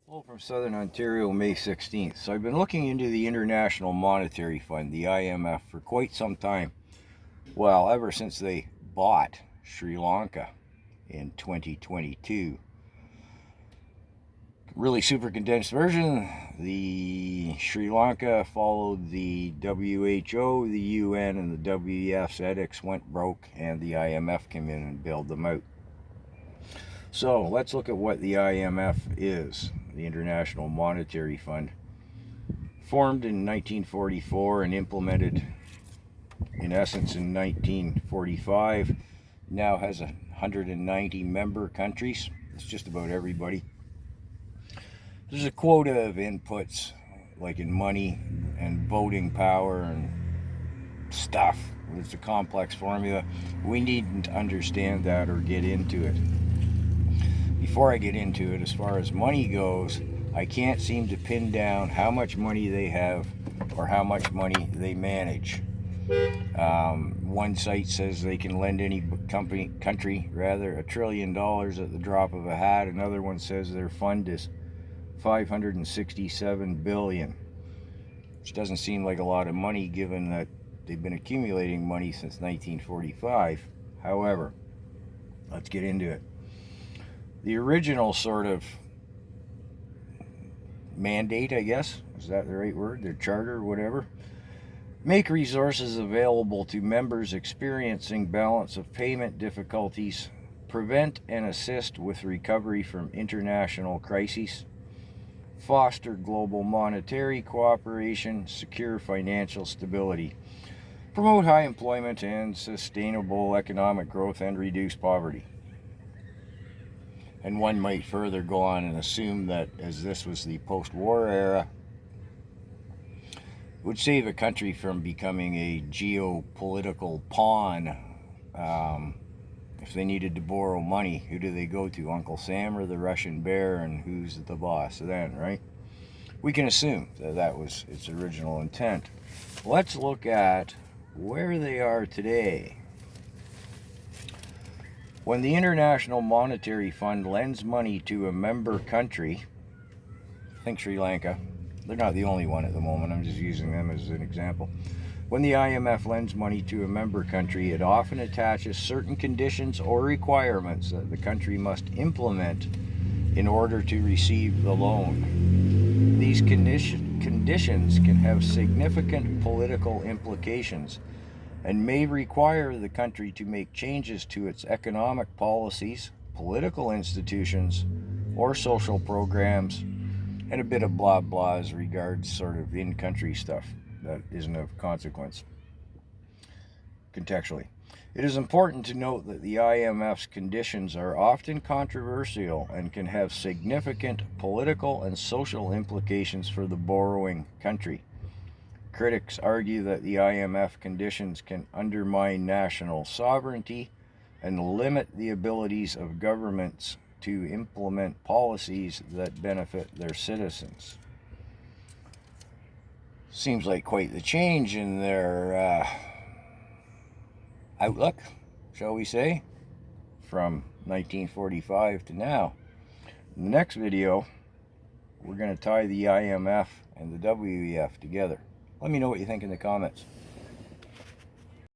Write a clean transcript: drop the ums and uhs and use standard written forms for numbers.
Hello from Southern Ontario, May 16th. So I've been looking into the International Monetary Fund, the IMF, for quite some time. Well, ever since they bought Sri Lanka in 2022. Really super condensed version. The Sri Lanka followed the WHO, the UN, and the WEF's edicts went broke, and the IMF came in and bailed them out. So let's look at what the IMF is, the International Monetary Fund. Formed in 1944 and implemented in essence in 1945, now has 190 member countries. It's just about everybody. There's a quota of inputs, like in money and voting power and stuff. It's a complex formula. We needn't to understand that or get into it. Before I get into it, as far as money goes, I can't seem to pin down how much money they have or how much money they manage. One site says they can lend any country $1 trillion at the drop of a hat. Another one says their fund is $567 billion, which doesn't seem like a lot of money given that they've been accumulating money since 1945. However, let's get into it. The original sort of mandate, I guess, is that the right word? Their charter, whatever. Make resources available to members experiencing balance of payment difficulties, prevent and assist with recovery from international crises, foster global monetary cooperation, secure financial stability, promote high employment and sustainable economic growth, and reduce poverty. And one might further go on and assume that as this was the post-war era, it would save a country from becoming a geopolitical pawn. If they needed to borrow money, who do they go to? Uncle Sam or the Russian bear? And who's the boss then, right? We can assume that that was its original intent. Let's look at where they are today. When the International Monetary Fund lends money to a member country, think Sri Lanka, they're not the only one at the moment, I'm just using them as an example. When the IMF lends money to a member country, it often attaches certain conditions or requirements that the country must implement in order to receive the loan. These conditions can have significant political implications and may require the country to make changes to its economic policies, political institutions, or social programs, and a bit of blah blah as regards sort of in-country stuff that isn't of consequence. Contextually, it is important to note that the IMF's conditions are often controversial and can have significant political and social implications for the borrowing country. Critics argue that the IMF conditions can undermine national sovereignty and limit the abilities of governments to implement policies that benefit their citizens. Seems like quite the change in their outlook, shall we say, from 1945 to now. In the next video, we're going to tie the IMF and the WEF together. Let me know what you think in the comments.